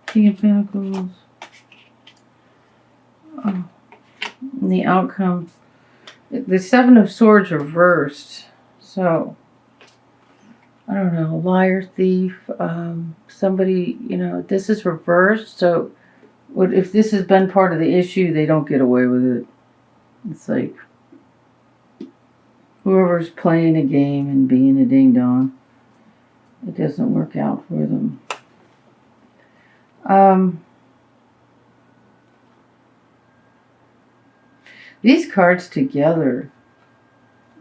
King of Pentacles. Oh, and the outcome. The Seven of Swords reversed. So, I don't know, liar, thief, somebody, this is reversed. So, if this has been part of the issue, they don't get away with it. It's like whoever's playing a game and being a ding-dong, it doesn't work out for them. These cards together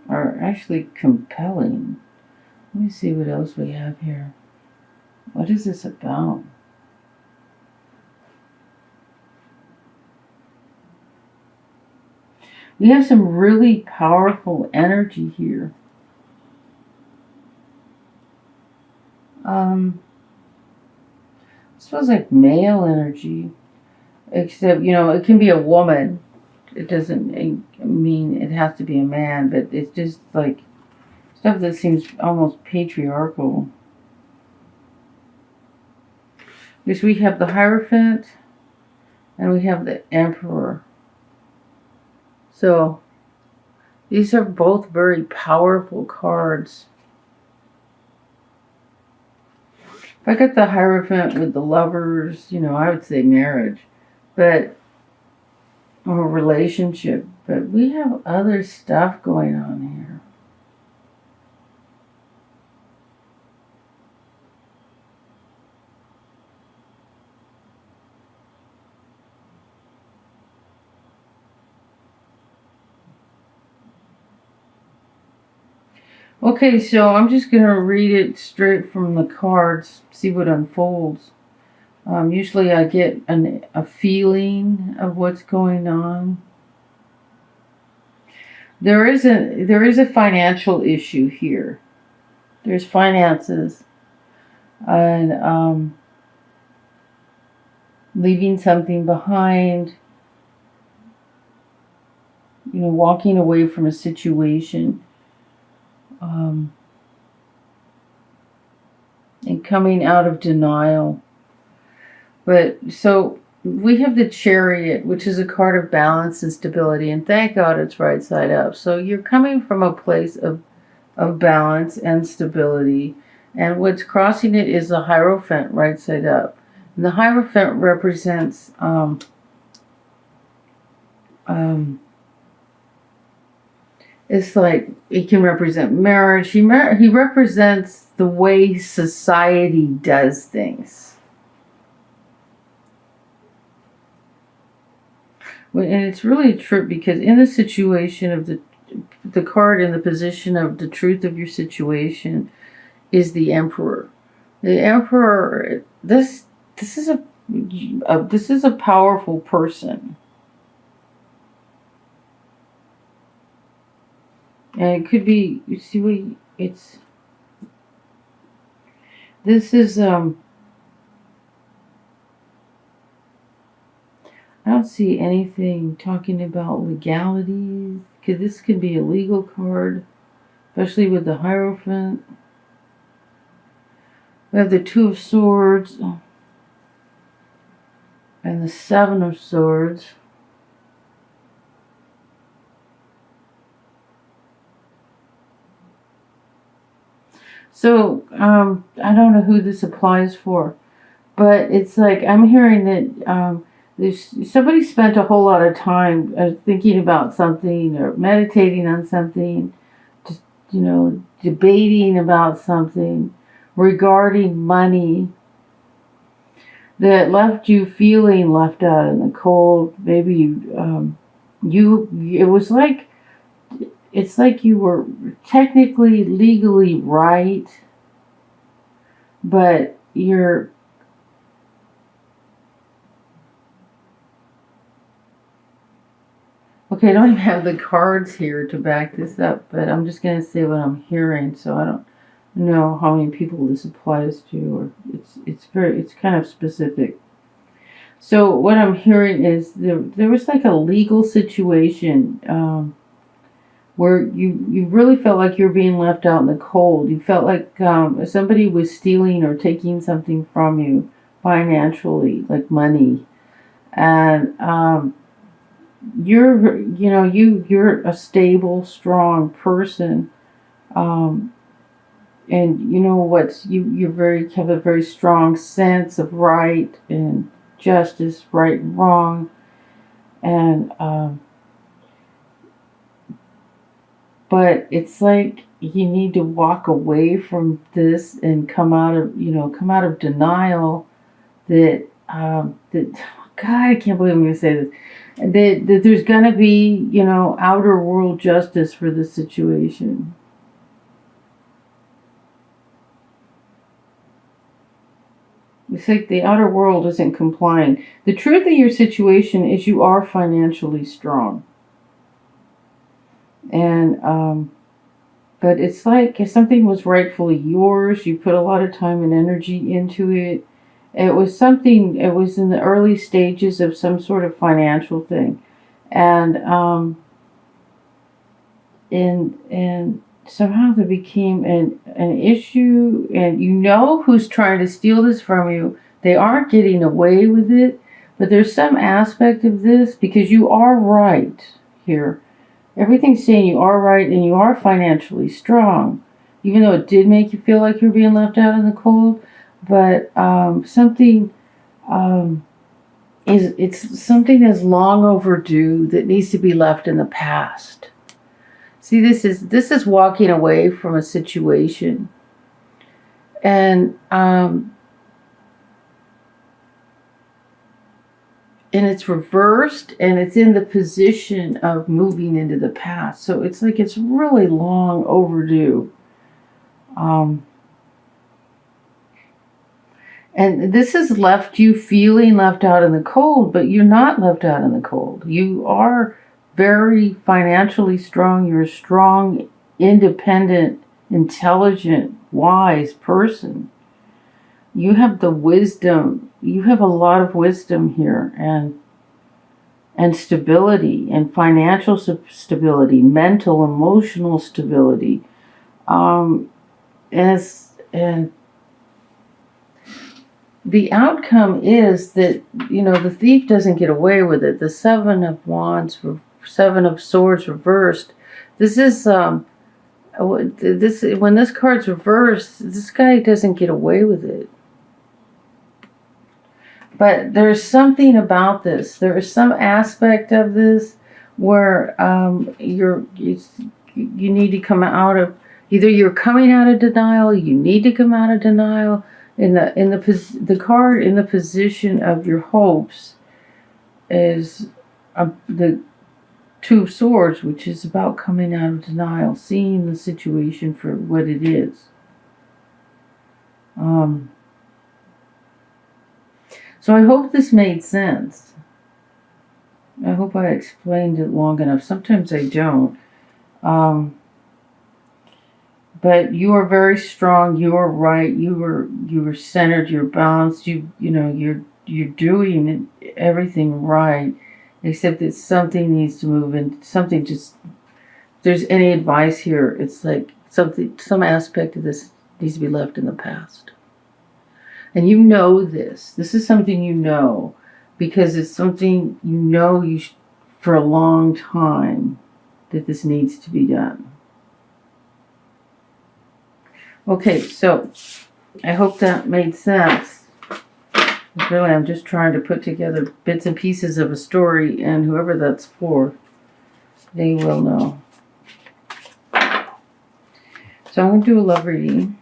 are actually compelling. Let me see what else we have here. What is this about? We have some really powerful energy here. This feels like male energy, except, it can be a woman. It doesn't mean it has to be a man, but it's just like stuff that seems almost patriarchal. Because we have the Hierophant and we have the Emperor. So these are both very powerful cards. If I got the Hierophant with the Lovers, I would say marriage, or relationship. But we have other stuff going on here. Okay, so I'm just going to read it straight from the cards, see what unfolds. Usually I get a feeling of what's going on. There is a financial issue here. There's finances and leaving something behind, walking away from a situation. And coming out of denial. But so we have the Chariot, which is a card of balance and stability, and thank God it's right side up. So you're coming from a place of balance and stability, and what's crossing it is the Hierophant right side up. And the Hierophant represents it's like it can represent marriage. He represents the way society does things. And it's really a trip because in the situation of the card in the position of the truth of your situation is the Emperor. The Emperor, this is a powerful person. And it could be, you see, this is, I don't see anything talking about legalities, because this could be a legal card, especially with the Hierophant. We have the Two of Swords and the Seven of Swords. So, I don't know who this applies for, but it's like I'm hearing that somebody spent a whole lot of time thinking about something or meditating on something, just, debating about something regarding money that left you feeling left out in the cold. Maybe it's like you were technically, legally right, but you're okay. I don't even have the cards here to back this up, but I'm just going to say what I'm hearing, so I don't know how many people this applies to, or it's kind of specific. So what I'm hearing is there was like a legal situation where you really felt like you're being left out in the cold. You felt like somebody was stealing or taking something from you financially, like money. And you're a stable, strong person. Um, and you know what's you very have a very strong sense of right and justice, right and wrong. And but it's like you need to walk away from this and come out of denial that God, I can't believe I'm going to say this, that there's going to be, outer world justice for the situation. It's like the outer world isn't complying. The truth of your situation is you are financially strong. And, but it's like if something was rightfully yours, you put a lot of time and energy into it. It was in the early stages of some sort of financial thing. And, and somehow there became an issue, and who's trying to steal this from you. They aren't getting away with it, but there's some aspect of this because you are right here. Everything's saying you are right and you are financially strong, even though it did make you feel like you're being left out in the cold. But something it's something that's long overdue that needs to be left in the past. See, this is walking away from a situation, and it's reversed, and it's in the position of moving into the past. So it's like it's really long overdue. And this has left you feeling left out in the cold, but you're not left out in the cold. You are very financially strong. You're a strong, independent, intelligent, wise person. You have the wisdom. You have a lot of wisdom here, and stability, and financial stability, mental, emotional stability. And the outcome is that the thief doesn't get away with it. The Seven of Swords reversed. This is when this card's reversed, this guy doesn't get away with it. But there's something about this. There is some aspect of this where you need to come out of, either you're coming out of denial, you need to come out of denial. The card in the position of your hopes is the Two of Swords, which is about coming out of denial, seeing the situation for what it is. So I hope this made sense. I hope I explained it long enough. Sometimes I don't. But you are very strong. You are right. You are centered. You're balanced. You're doing everything right, except that something needs to move, and something just. If there's any advice here, it's like some aspect of this needs to be left in the past. And you know this. This is something you know, because it's something you know for a long time that this needs to be done. Okay, so I hope that made sense. Really, I'm just trying to put together bits and pieces of a story, and whoever that's for, they will know. So I'm going to do a love reading.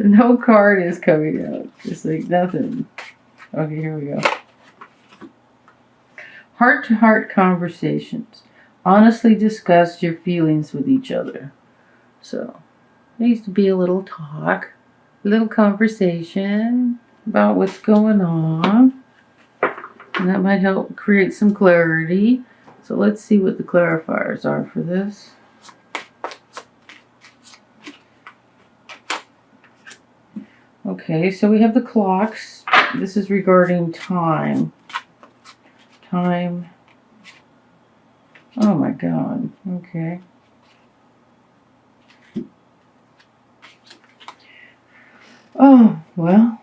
No card is coming out. Just like nothing. Okay, here we go. Heart-to-heart conversations. Honestly discuss your feelings with each other. So, there needs to be a little talk, a little conversation about what's going on. And that might help create some clarity. So let's see what the clarifiers are for this. Okay, so we have the clocks. This is regarding time. Time Oh my God. Okay. Oh, well.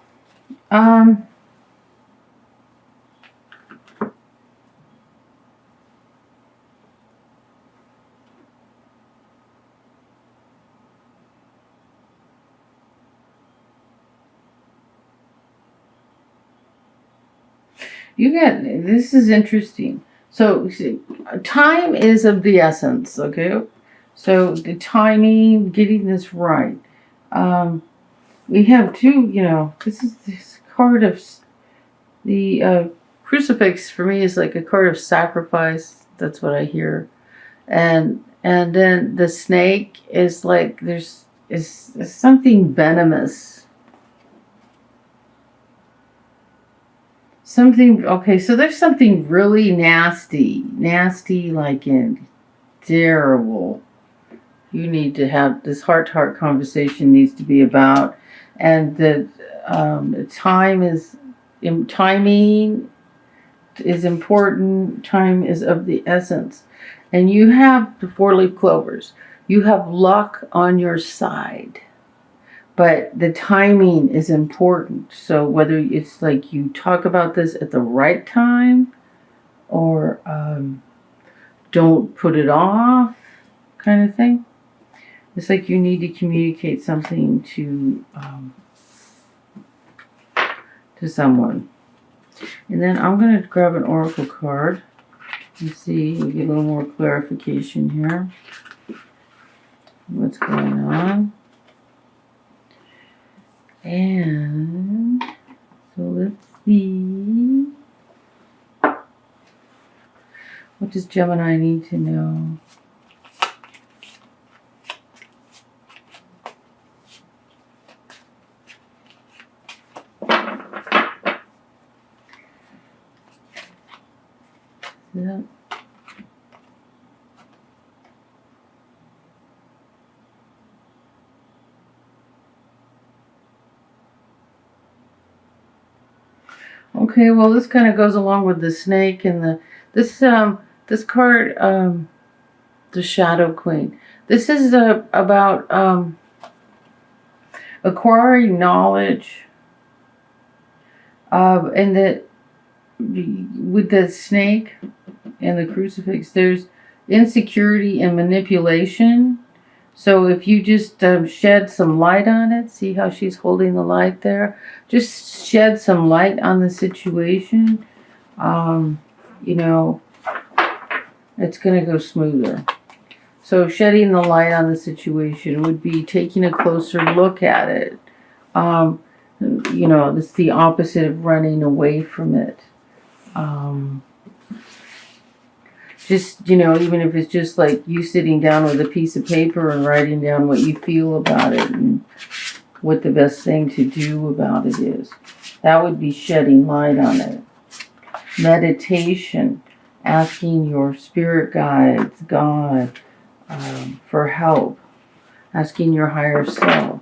This is interesting. So, see, time is of the essence, okay? So, the timing, getting this right. Um, we have two, this is this card of the crucifix for me is like a card of sacrifice. That's what I hear. And then the snake is like is something venomous. Something, okay, so there's something really nasty, like in terrible. You need to have this heart-to-heart conversation needs to be about, and the timing is important. Time is of the essence, and you have the four-leaf clovers. You have luck on your side. But the timing is important. So whether it's like you talk about this at the right time or don't put it off kind of thing. It's like you need to communicate something to someone. And then I'm going to grab an oracle card and see, we get a little more clarification here. What's going on? And so let's see. What does Gemini need to know? Yeah. Okay, well, this kind of goes along with the snake and this card, the Shadow Queen. This is about acquiring knowledge, and that with the snake and the crucifix, there's insecurity and manipulation. So if you just shed some light on it, see how she's holding the light there? Just shed some light on the situation. It's going to go smoother. So shedding the light on the situation would be taking a closer look at it. It's the opposite of running away from it. Even if it's just like you sitting down with a piece of paper and writing down what you feel about it and what the best thing to do about it is. That would be shedding light on it. Meditation, asking your spirit guides, God, for help. Asking your higher self.